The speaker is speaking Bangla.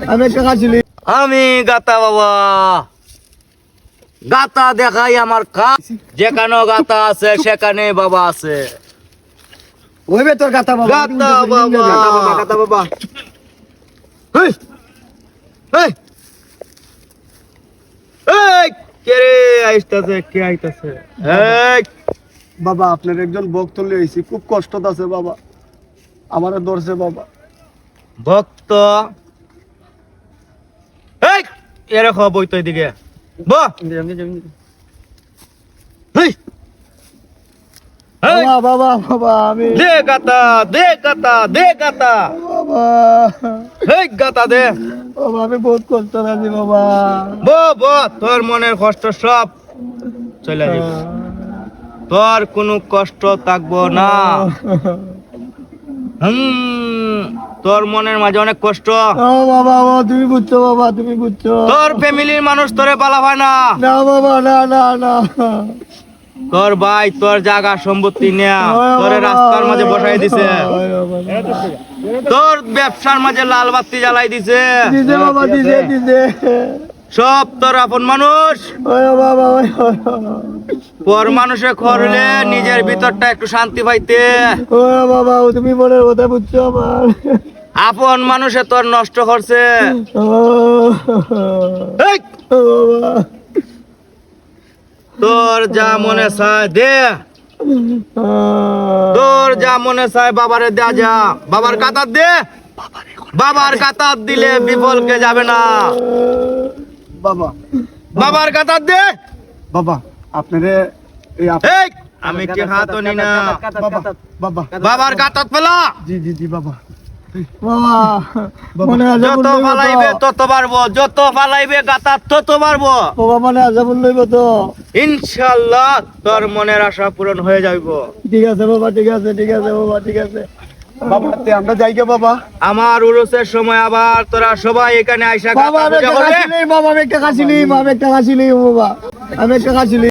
আমি একটা কাছিলি। আমি গাতা বাবা, গাতা দেখাই আমার কাজ। যেখানে গাতা আছে সেখানে বাবা আছে। ওইবে তোর গাতা বাবা। গাতা বাবা, গাতা বাবা। এই এই এই কে রে আইতাছে, কে আইতাছে? এই বাবা আপনার একজন ভক্ত লইছি, খুব কষ্ট আছে বাবা, আমারে ধরছে বাবা। ভক্ত, এই এরকম বইতো এদিকে বাহ। এই এই বাবা বাবা বাবা আমি দে গাতা, দে গাতা, দে গাতা, বাবা এই গাতা দে। বাবা আমি বহুত কষ্ট আছি বাবা। তোর মনের কষ্ট সব চলে যাবে, তোর কোনো কষ্ট থাকবো না। তোর মনের মাঝে অনেক কষ্ট। ও বাবা বাবা তুমি বুঝছো বাবা, তুমি বুঝছো। তোর ফ্যামিলির মানুষ তোরে পালা হয় না। না বাবা না না না। তোর ভাই তোর জায়গা সম্পত্তি নেয়া তোরে রাস্তার মাঝে বসাই দিছে, তোর ব্যবসার মাঝে লাল বাতি জ্বালাই দিছে। দিছে বাবা, দিছে দিছে। সব তোর আপন মানুষ। ওই বাবা ওই পর মানুষে করলে নিজের ভিতরটা একটু শান্তি পাইতে। ও বাবা তুমি মনের কথা বুঝছো আমার। আপন মানুষে তোর নষ্ট করছে। ও এই, বাবা তোর যা মনে চায় দে, তোর যা মনে চায় বাবারে দেয়া যা। বাবার কাতার দে, বাবার কাতার দিলে বিফলকে যাবে না। বাবা বাবার কাতার দে। বাবা আপনারে এই এই আমি কি হাতও নি না। বাবা বাবা বাবার কাতার পেলা জি জি জি বাবা। বাবা মনে আছে যত ফালাইবে তত পারবো, যত ফালাইবে গাতার তত পারবো। বাবা মনে আছে বললইব তো। ইনশাআল্লাহ তোর মনের আশা পূরণ হয়ে যাইব। ঠিক আছে বাবা, ঠিক আছে ঠিক আছে বাবা, ঠিক আছে বাবা। আমরা যাই গে বাবা। আমার উরুসের সময় আবার তোরা সবাই এখানে আইসা বাবা আমি একটা কাশি নেই, বাবা আমি একটা কাশি নেই, বাবা আমি একটা কাশি নেই বাবা, আমি একটা কাশি নেই।